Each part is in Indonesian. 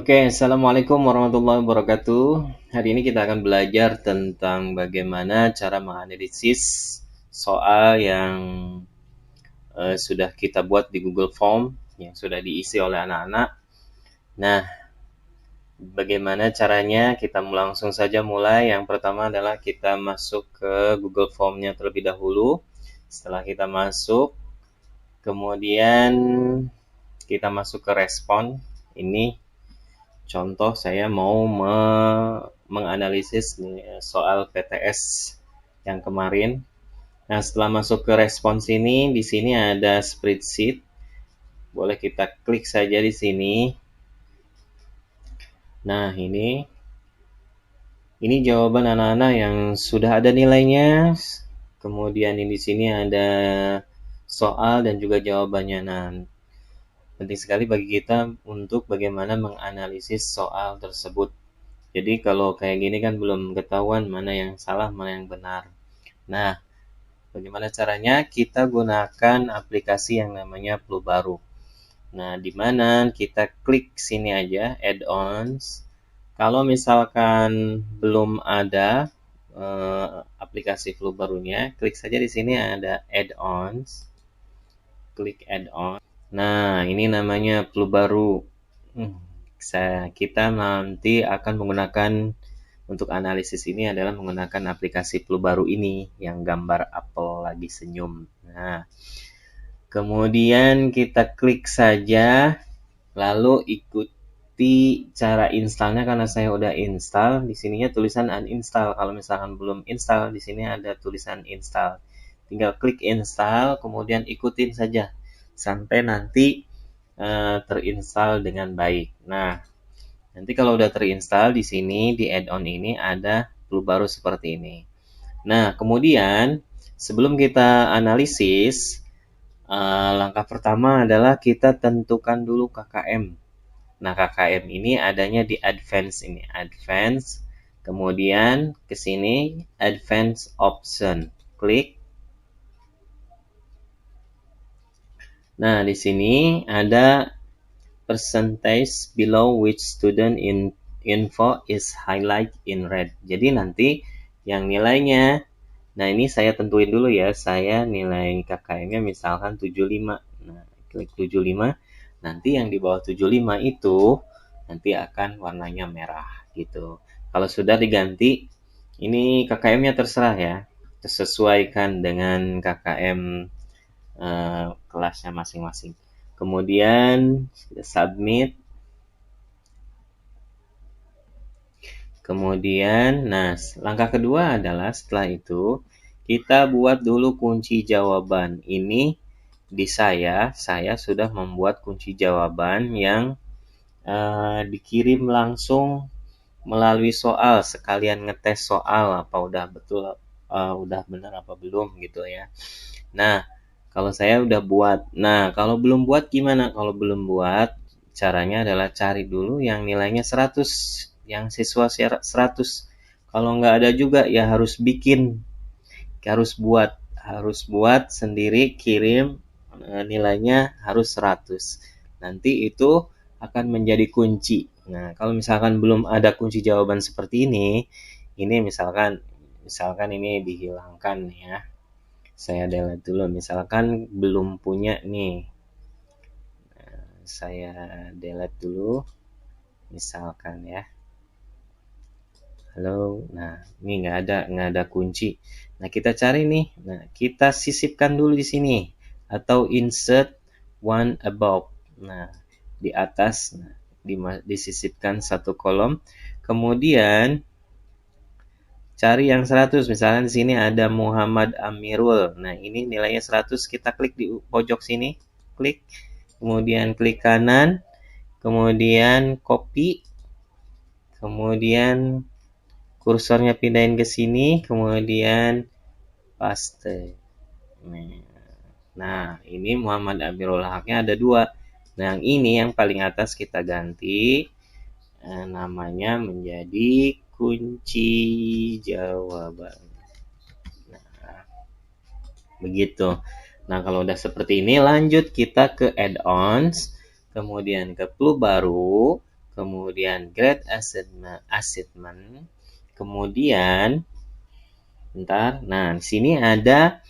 Oke, Assalamualaikum warahmatullahi wabarakatuh. Hari ini kita akan belajar tentang bagaimana cara menganalisis soal yang sudah kita buat di Google Form, yang sudah diisi oleh anak-anak. Nah, bagaimana caranya? Kita langsung saja mulai. Yang pertama adalah kita masuk ke Google Form-nya terlebih dahulu. Setelah kita masuk, kemudian kita masuk ke respon. Ini contoh saya mau menganalisis soal PTS yang kemarin. Nah, setelah masuk ke respons ini, di sini ada spreadsheet. Boleh kita klik saja di sini. Nah, ini jawaban anak-anak yang sudah ada nilainya. Kemudian di sini ada soal dan juga jawabannya. Nah, penting sekali bagi kita untuk bagaimana menganalisis soal tersebut. Jadi kalau kayak gini kan belum ketahuan mana yang salah, mana yang benar. Nah, bagaimana caranya? Kita gunakan aplikasi yang namanya Plubaru. Nah, di mana kita klik sini aja, add-ons. Kalau misalkan belum ada aplikasi Plubarunya, klik saja di sini ada add-ons. Klik add-on. Nah, ini namanya Plubaru. Kita nanti akan menggunakan untuk analisis ini adalah menggunakan aplikasi Plubaru ini yang gambar apel lagi senyum. Nah, kemudian kita klik saja, lalu ikuti cara installnya karena saya udah install. Di sininya tulisan uninstall. Kalau misalkan belum install, di sini ada tulisan install. Tinggal klik install, kemudian ikutin saja sampai nanti terinstall dengan baik. Nah, nanti kalau udah terinstall di sini di add-on ini ada Plubaru seperti ini. Nah, kemudian sebelum kita analisis, langkah pertama adalah kita tentukan dulu KKM. Nah, KKM ini adanya di advance ini, advance. Kemudian ke sini advance option. Klik. Nah, di sini ada percentage below which student info is highlight in red. Jadi nanti yang nilainya, nah ini saya tentuin dulu ya, saya nilai KKM-nya misalkan 75. Nah, klik 75. Nanti yang di bawah 75 itu nanti akan warnanya merah gitu. Kalau sudah diganti, ini KKM-nya terserah ya, sesuaikan dengan KKM kelasnya masing-masing. Kemudian submit. Kemudian, nah langkah kedua adalah setelah itu kita buat dulu kunci jawaban. Ini di saya sudah membuat kunci jawaban yang dikirim langsung melalui soal, sekalian ngetes soal apa udah betul, udah benar apa belum gitu ya. Nah, kalau saya udah buat. Nah, kalau belum buat gimana? Kalau belum buat, caranya adalah cari dulu yang nilainya 100, yang siswa 100. Kalau nggak ada juga ya harus bikin, harus buat sendiri, kirim, nilainya harus 100. Nanti itu akan menjadi kunci. Nah, kalau misalkan belum ada kunci jawaban seperti ini misalkan ini dihilangkan ya. Saya delete dulu, misalkan belum punya nih. Saya delete dulu, misalkan ya. Halo, nah ini nggak ada kunci. Nah kita cari nih, nah kita sisipkan dulu di sini atau insert one above. Nah di atas, nah, disisipkan satu kolom. Kemudian cari yang 100, misalnya di sini ada Muhammad Amirul. Nah, ini nilainya 100, kita klik di pojok sini, klik. Kemudian klik kanan, kemudian copy. Kemudian kursornya pindahin ke sini, kemudian paste. Nah, ini Muhammad Amirul haknya ada 2. Nah, yang ini yang paling atas kita ganti namanya menjadi kunci jawaban. Nah, begitu. Nah, kalau udah seperti ini, lanjut kita ke add-ons, kemudian ke Plubaru, kemudian grade assignment, kemudian bentar. Nah, di sini ada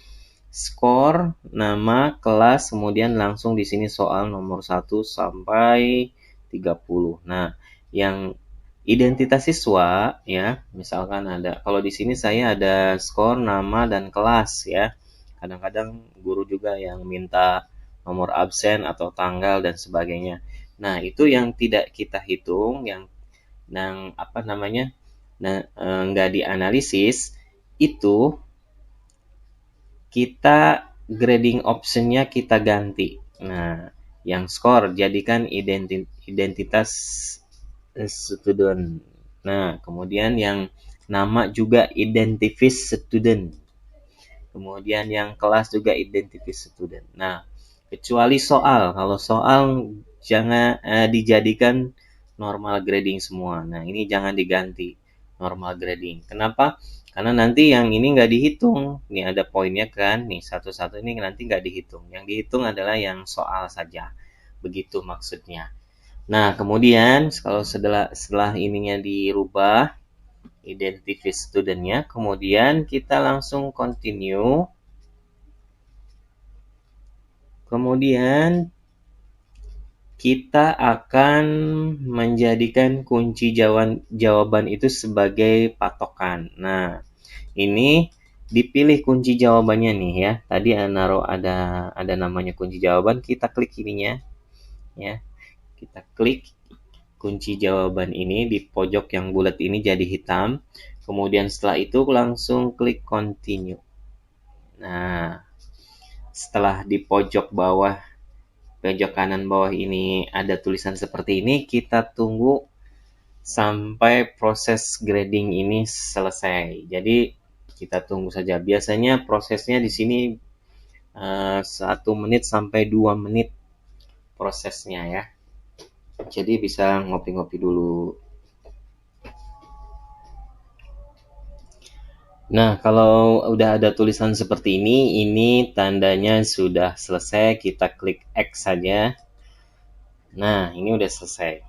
skor, nama, kelas, kemudian langsung di sini soal nomor 1 sampai 30. Nah, yang identitas siswa ya, misalkan ada, kalau di sini saya ada skor, nama, dan kelas ya. Kadang-kadang guru juga yang minta nomor absen atau tanggal dan sebagainya. Nah, itu yang tidak kita hitung, yang apa namanya, nggak dianalisis, itu kita grading optionnya kita ganti. Nah, yang skor jadikan identitas student. Nah, kemudian yang nama juga identifis student. Kemudian yang kelas juga identifis student. Nah, kecuali soal. Kalau soal jangan dijadikan normal grading semua. Nah, ini jangan diganti normal grading. Kenapa? Karena nanti yang ini nggak dihitung. Ini ada poinnya kan. Nih, satu-satu ini nanti nggak dihitung. Yang dihitung adalah yang soal saja. Begitu maksudnya. Nah, kemudian kalau setelah ininya dirubah, identifis studentnya, kemudian kita langsung continue. Kemudian kita akan menjadikan kunci jawaban itu sebagai patokan. Nah, ini dipilih kunci jawabannya nih ya. Tadi ada namanya kunci jawaban, kita klik ininya ya. Kita klik kunci jawaban ini di pojok yang bulat ini jadi hitam. Kemudian setelah itu langsung klik continue. Nah, setelah di pojok kanan bawah ini ada tulisan seperti ini, kita tunggu sampai proses grading ini selesai. Jadi kita tunggu saja. Biasanya prosesnya di sini 1 menit sampai 2 menit prosesnya ya. Jadi bisa ngopi-ngopi dulu. Nah, kalau udah ada tulisan seperti ini tandanya sudah selesai. Kita klik X saja. Nah, ini udah selesai.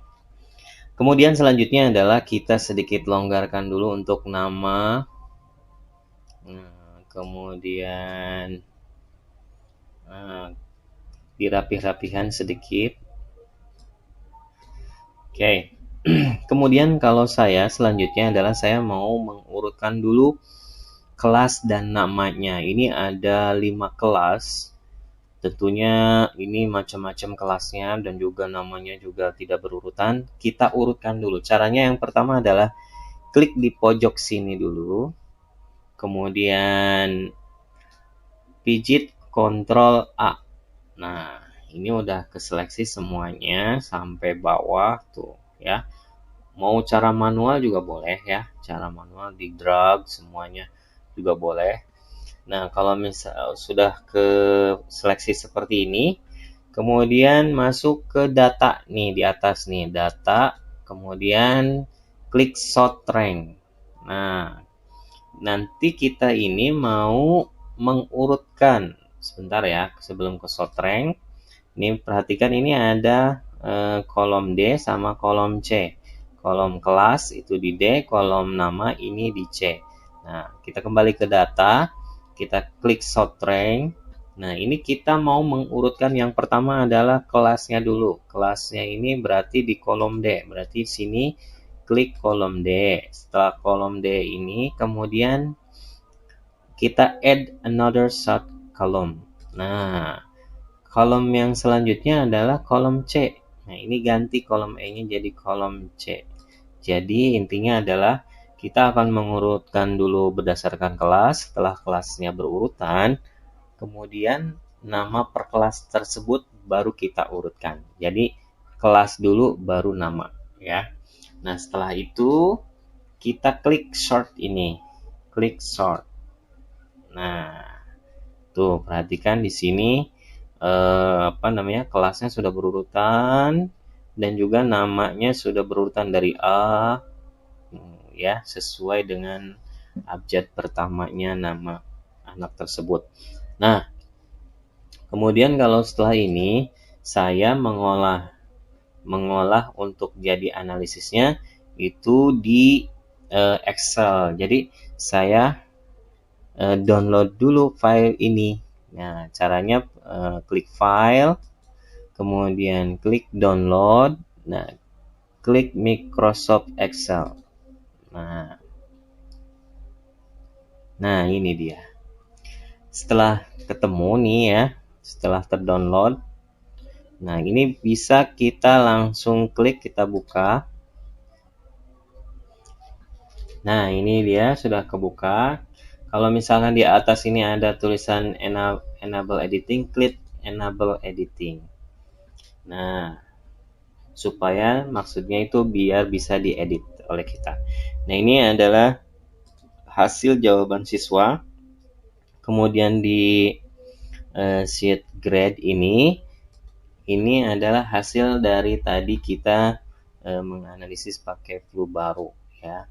Kemudian selanjutnya adalah kita sedikit longgarkan dulu untuk nama. Nah, kemudian dirapih-rapihan sedikit. Oke. Kemudian kalau saya selanjutnya adalah saya mau mengurutkan dulu kelas dan namanya. Ini ada 5 kelas. Tentunya ini macam-macam kelasnya dan juga namanya juga tidak berurutan. Kita urutkan dulu. Caranya yang pertama adalah klik di pojok sini dulu. Kemudian pijit Ctrl A. Nah, ini udah keseleksi semuanya sampai bawah tuh ya. Mau cara manual juga boleh ya. Cara manual di drag semuanya juga boleh. Nah, kalau misal sudah ke seleksi seperti ini, kemudian masuk ke data nih di atas nih, data, kemudian klik sort rank. Nah, nanti kita ini mau mengurutkan. Sebentar ya, sebelum ke sort rank. Ini perhatikan ini ada kolom D sama kolom C. Kolom kelas itu di D, kolom nama ini di C. Nah, kita kembali ke data, kita klik sort rank. Nah, ini kita mau mengurutkan yang pertama adalah kelasnya dulu. Kelasnya ini berarti di kolom D. Berarti sini klik kolom D. Setelah kolom D ini, kemudian kita add another sub column. Nah, kolom yang selanjutnya adalah kolom C. Nah, ini ganti kolom E-nya jadi kolom C. Jadi, intinya adalah kita akan mengurutkan dulu berdasarkan kelas. Setelah kelasnya berurutan, kemudian nama per kelas tersebut baru kita urutkan. Jadi, kelas dulu baru nama ya. Nah, setelah itu kita klik sort ini. Klik sort. Nah, tuh perhatikan di sini kelasnya sudah berurutan dan juga namanya sudah berurutan dari A ya, sesuai dengan abjad pertamanya nama anak tersebut. Nah, kemudian kalau setelah ini saya mengolah untuk jadi analisisnya itu di Excel. Jadi saya download dulu file ini. Nah, caranya klik file, kemudian klik download. Nah, klik Microsoft Excel. Nah, ini dia. Setelah ketemu nih ya, setelah terdownload, nah ini bisa kita langsung klik, kita buka. Nah, ini dia sudah kebuka. Kalau misalkan di atas ini ada tulisan enable editing, klik enable editing. Nah, supaya maksudnya itu biar bisa diedit oleh kita. Nah, ini adalah hasil jawaban siswa. Kemudian di sheet grade ini adalah hasil dari tadi kita menganalisis pakai flu baru ya.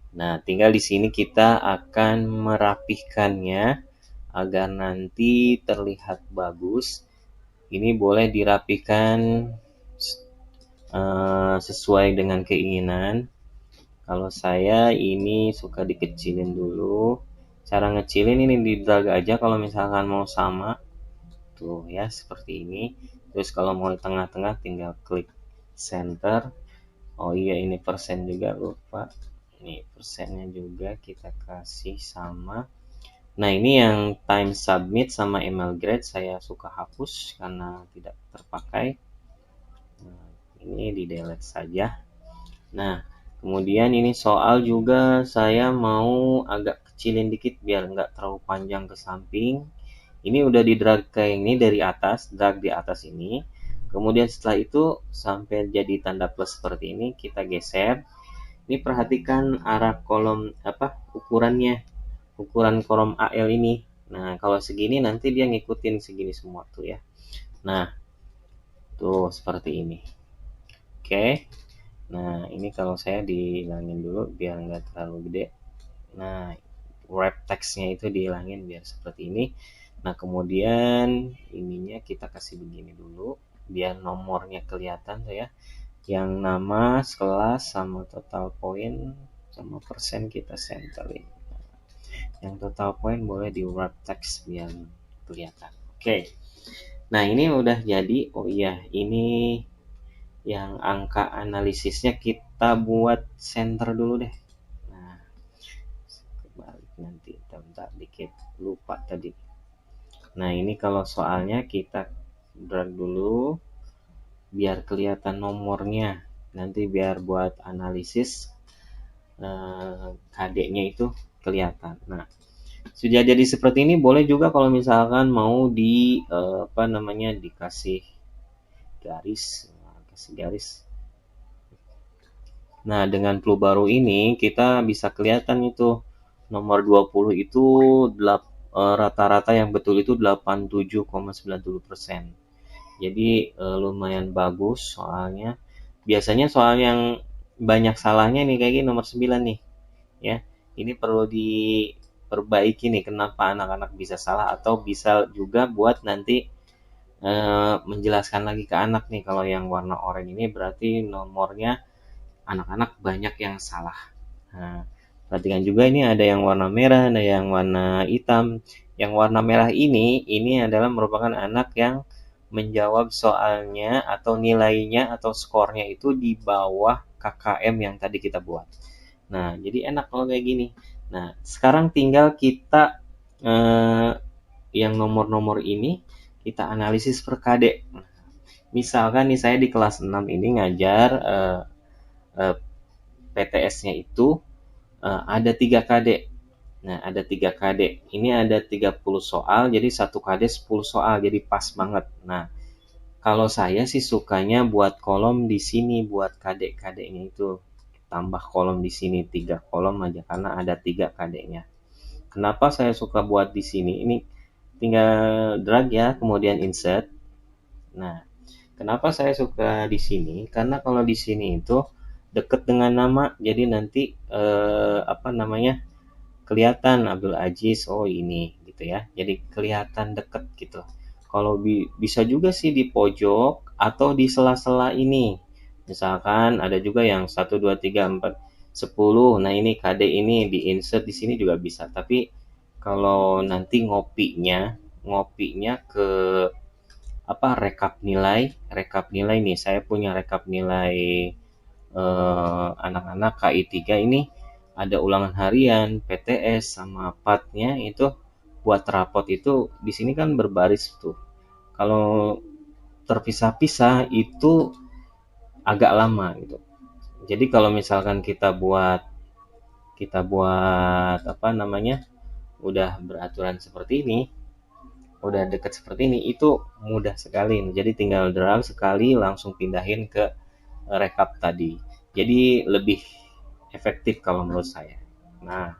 Nah, tinggal di sini kita akan merapihkannya agar nanti terlihat bagus. Ini boleh dirapihkan sesuai dengan keinginan. Kalau saya ini suka dikecilin dulu. Cara ngecilin ini di drag aja kalau misalkan mau sama. Tuh ya, seperti ini. Terus kalau mau di tengah-tengah tinggal klik center. Oh iya, ini persen juga lupa. Nih persennya juga kita kasih sama. Nah, ini yang time submit sama email grade saya suka hapus karena tidak terpakai. Nah, ini di delete saja. Nah, kemudian ini soal juga saya mau agak kecilin dikit biar nggak terlalu panjang ke samping. Ini udah di drag ke ini dari atas, drag di atas ini. Kemudian setelah itu sampai jadi tanda plus seperti ini, kita geser. Ini perhatikan arah kolom ukurannya, ukuran kolom AL ini. Nah, kalau segini nanti dia ngikutin segini semua tuh ya. Nah, tuh seperti ini. Oke. Nah, ini kalau saya dihilangin dulu biar nggak terlalu gede. Nah, wrap text-nya itu dihilangin biar seperti ini. Nah, kemudian ininya kita kasih begini dulu biar nomornya kelihatan tuh ya. Yang nama, kelas, sama total poin, sama persen kita centerin. Yang total poin boleh di wrap text biar kelihatan. Oke. Nah, ini udah jadi. Oh iya, ini yang angka analisisnya kita buat center dulu deh. Nah, kebalik nanti, bentar dikit, lupa tadi. Nah, ini kalau soalnya kita drag dulu biar kelihatan nomornya. Nanti biar buat analisis KD-nya itu kelihatan. Nah, sudah jadi seperti ini. Boleh juga kalau misalkan mau di dikasih garis, Nah, dengan flu baru ini kita bisa kelihatan itu nomor 20 itu rata-rata yang betul itu 87,90%. Jadi lumayan bagus soalnya. Biasanya soal yang banyak salahnya nih kayak gini nomor 9 nih. Ya. Ini perlu diperbaiki nih kenapa anak-anak bisa salah, atau bisa juga buat nanti menjelaskan lagi ke anak nih kalau yang warna oranye ini berarti nomornya anak-anak banyak yang salah. Nah, perhatikan juga ini ada yang warna merah, ada yang warna hitam. Yang warna merah ini adalah merupakan anak yang menjawab soalnya atau nilainya atau skornya itu di bawah KKM yang tadi kita buat. Nah, jadi enak kalau kayak gini. Nah, sekarang tinggal kita yang nomor-nomor ini kita analisis per KD. Misalkan nih saya di kelas 6 ini ngajar PTS-nya itu ada 3 KD. Nah, ada 3 KD. Ini ada 30 soal, jadi 1 KD 10 soal, jadi pas banget. Nah, kalau saya sih sukanya buat kolom di sini, buat KD-KD-nya itu. Tambah kolom di sini, 3 kolom aja, karena ada 3 KD-nya. Kenapa saya suka buat di sini? Ini tinggal drag ya, kemudian insert. Nah, kenapa saya suka di sini? Karena kalau di sini itu deket dengan nama, jadi nanti kelihatan Abdul Aziz, oh ini gitu ya, jadi kelihatan deket gitu. Kalau bisa juga sih di pojok atau di sela-sela ini, Misalkan ada juga yang 1, 2, 3, 4, 10. Nah, ini KD ini di-insert di sini juga bisa. Tapi kalau nanti ngopinya ke apa rekap nilai nih. Saya punya rekap nilai anak-anak KI 3 ini ada ulangan harian, PTS sama PAT-nya itu buat rapot itu di sini kan berbaris tuh. Kalau terpisah-pisah itu agak lama gitu. Jadi kalau misalkan kita buat apa namanya, udah beraturan seperti ini, udah deket seperti ini, itu mudah sekali. Jadi tinggal drag sekali langsung pindahin ke rekap tadi. Jadi lebih efektif kalau menurut saya. Nah,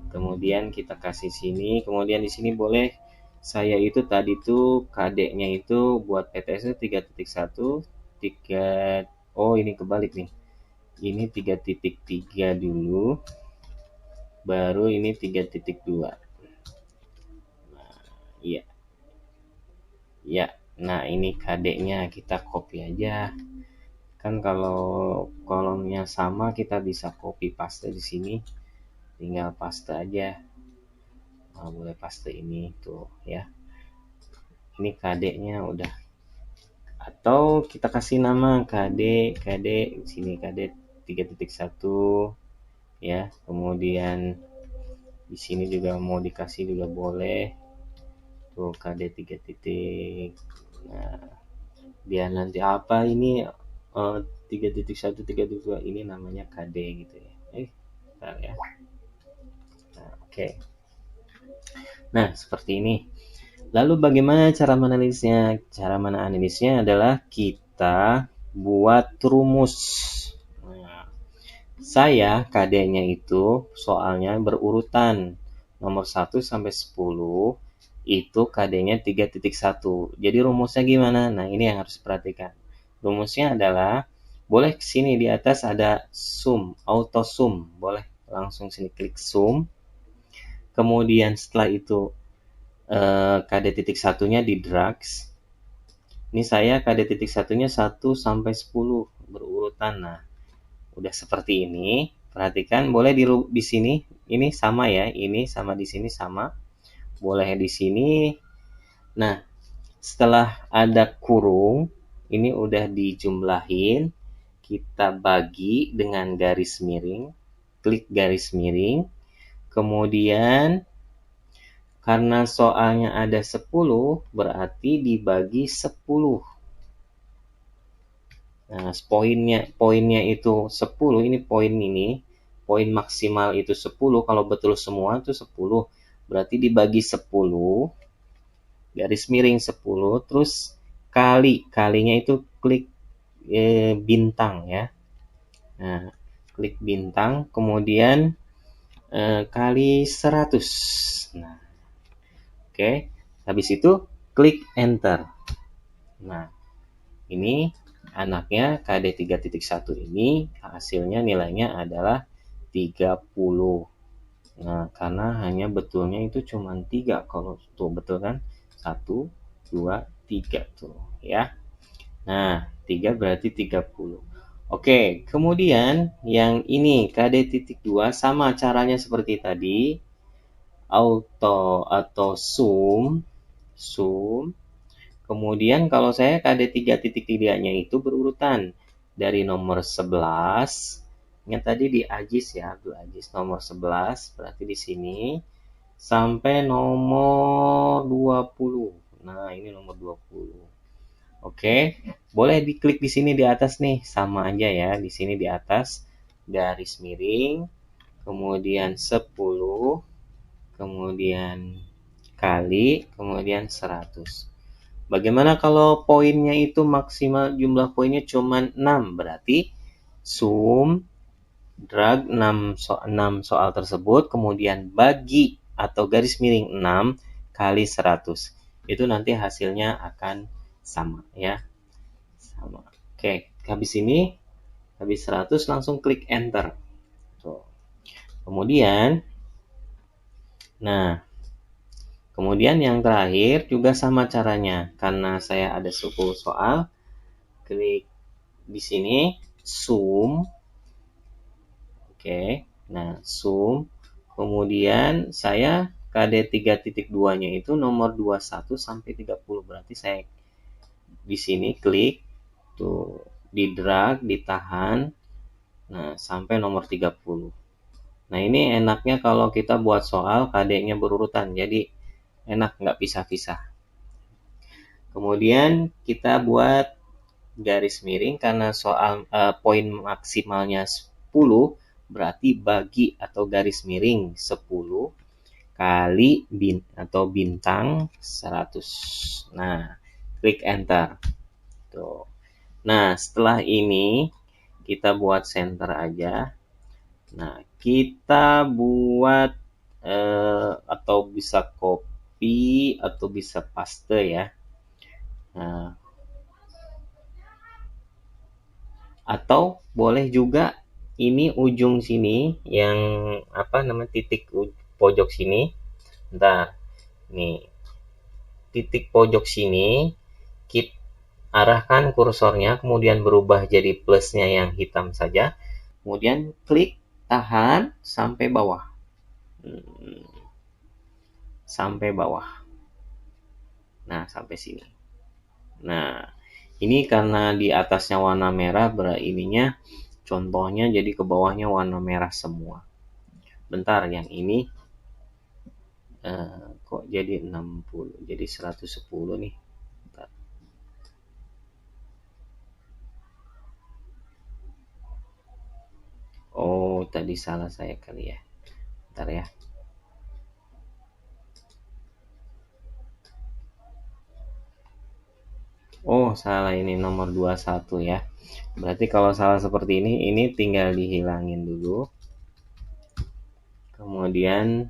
kemudian kita kasih sini, kemudian di sini boleh saya itu tadi tuh KD-nya itu buat PTS 3.1, 3, oh ini kebalik nih. Ini 3.3 dulu, baru ini 3.2. Nah, iya. Ya. Nah, ini KD-nya kita copy aja. Kan kalau kolomnya sama kita bisa copy paste di sini. Tinggal paste aja. Nah, boleh paste ini tuh ya. Ini KD-nya udah, atau kita kasih nama KD sini KD 3.1 ya. Kemudian di sini juga mau dikasih juga boleh tuh KD 3 titik. Nah, biar nanti apa ini 3.1 3.2 ini namanya KD gitu ya. Bentar ya. Nah, oke. Nah, seperti ini. Lalu bagaimana cara menganalisisnya? Cara menganalisisnya adalah kita buat rumus. Nah, saya KD-nya itu soalnya berurutan. Nomor 1 sampai 10 itu KD-nya 3.1. Jadi rumusnya gimana? Nah, ini yang harus diperhatikan. Rumusnya adalah boleh sini di atas ada sum, auto sum. Boleh langsung sini klik sum. Kemudian setelah itu KD titik satunya di drags. Ini saya KD titik satunya 1 sampai 10 berurutan. Nah, udah seperti ini. Perhatikan, boleh di sini ini sama ya, ini sama di sini sama. Boleh di sini. Nah, setelah ada kurung, ini udah dijumlahin. Kita bagi dengan garis miring. Klik garis miring. Kemudian karena soalnya ada 10, berarti dibagi 10. Nah, poinnya itu 10, ini poin maksimal itu 10, kalau betul semua itu 10. Berarti dibagi 10, garis miring 10, terus kalinya itu klik bintang ya. Nah, klik bintang, kemudian kali 100. Nah, oke, habis itu klik enter. Nah, ini anaknya KD 3.1 ini hasilnya nilainya adalah 30. Nah, karena hanya betulnya itu cuma 3. Kalau tuh betul kan? 1, 2, 3 tuh ya. Nah, 3 berarti 30. Oke, kemudian yang ini KD.2 sama caranya seperti tadi. Auto atau sum. Kemudian kalau saya KD 3.3-nya itu berurutan dari nomor 11. Ingat tadi di AJIS ya, Abdul AJIS nomor 11, berarti di sini sampai nomor 20. Nah, ini nomor 20. Oke, boleh diklik di sini di atas nih, sama aja ya, di sini di atas garis miring, kemudian 10, kemudian kali, kemudian 100. Bagaimana kalau poinnya itu maksimal jumlah poinnya cuma 6? Berarti sum drag 6 soal tersebut, kemudian bagi atau garis miring 6 kali 100. Itu nanti hasilnya akan sama ya. Sama. Oke, habis 100 langsung klik enter. Tuh. Kemudian kemudian yang terakhir juga sama caranya. Karena saya ada 10 soal, klik di sini sum. Oke. Nah, sum. Kemudian saya KD 3.2-nya itu nomor 21 sampai 30. Berarti saya di sini klik tuh, di drag, ditahan. Nah, sampai nomor 30. Nah, ini enaknya kalau kita buat soal KD-nya berurutan. Jadi enak, nggak pisah-pisah. Kemudian kita buat garis miring karena soal poin maksimalnya 10, berarti bagi atau garis miring 10 kali bintang 100. Nah, klik enter. Tuh. Nah, setelah ini kita buat center aja. Nah, kita buat atau bisa copy atau bisa paste ya. Nah, atau boleh juga ini ujung sini yang titik pojok sini. Bentar. Nih. Titik pojok sini kita arahkan kursornya, kemudian berubah jadi plusnya yang hitam saja. Kemudian klik, tahan sampai bawah. Sampai bawah. Nah, sampai sini. Nah, ini karena di atasnya warna merah, ininya contohnya jadi ke bawahnya warna merah semua. Bentar, yang ini kok jadi 60, jadi 110 nih. Bentar. Oh, tadi salah saya kali ya. Bentar ya. Oh, salah, ini nomor 21 ya. Berarti kalau salah seperti ini tinggal dihilangin dulu. Kemudian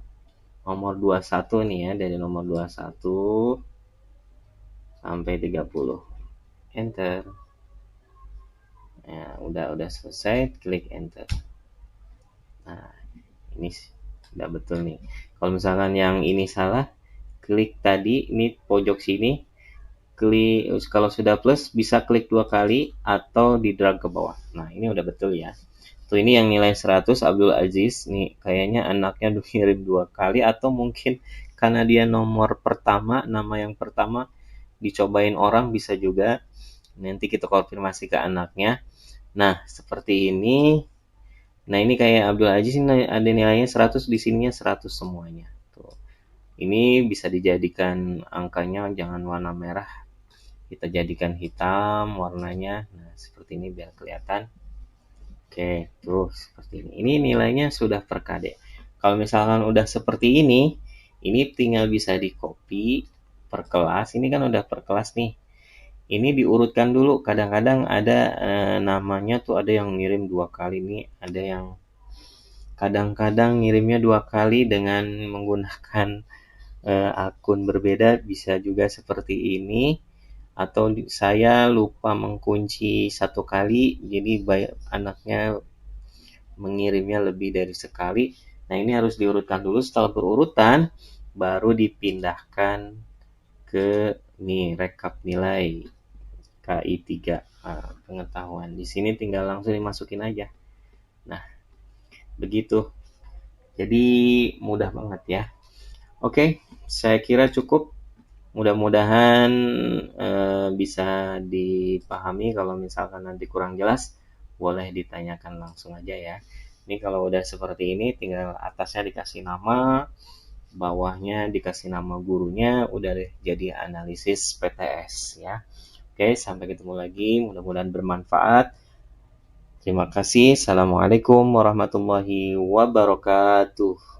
nomor 21 nih ya, dari nomor 21 sampai 30. Enter. Nah, udah selesai, klik enter. Nah, ini udah betul nih. Kalau misalkan yang ini salah, klik tadi, ini pojok sini, klik, kalau sudah plus bisa klik 2 kali atau di drag ke bawah. Nah, ini udah betul ya. Tuh, ini yang nilai 100 Abdul Aziz nih, kayaknya anaknya kirim 2 kali, atau mungkin karena dia nomor pertama, nama yang pertama dicobain orang, bisa juga. Nanti kita konfirmasi ke anaknya. Nah, seperti ini. Nah, ini kayak Abdul Aziz ini ada nilainya 100, di sininya 100 semuanya. Tuh. Ini bisa dijadikan angkanya jangan warna merah. Kita jadikan hitam warnanya. Nah, seperti ini biar kelihatan. Oke, terus seperti ini. Ini nilainya sudah per KD. Kalau misalkan udah seperti ini tinggal bisa di copy per kelas. Ini kan udah per kelas nih. Ini diurutkan dulu. Kadang-kadang ada namanya tuh ada yang ngirim 2 kali nih. Ada yang kadang-kadang ngirimnya 2 kali dengan menggunakan akun berbeda. Bisa juga seperti ini. Atau saya lupa mengunci 1 kali, jadi anaknya mengirimnya lebih dari sekali. Nah, ini harus diurutkan dulu. Setelah berurutan, baru dipindahkan ke rekap nilai KI 3 pengetahuan. Di sini tinggal langsung dimasukin aja. Nah, begitu. Jadi mudah banget ya. Oke, saya kira cukup. Mudah-mudahan bisa dipahami. Kalau misalkan nanti kurang jelas, boleh ditanyakan langsung aja ya. Ini kalau udah seperti ini, tinggal atasnya dikasih nama, bawahnya dikasih nama gurunya, udah deh jadi analisis PTS ya. Oke, sampai ketemu lagi. Mudah-mudahan bermanfaat. Terima kasih. Assalamualaikum warahmatullahi wabarakatuh.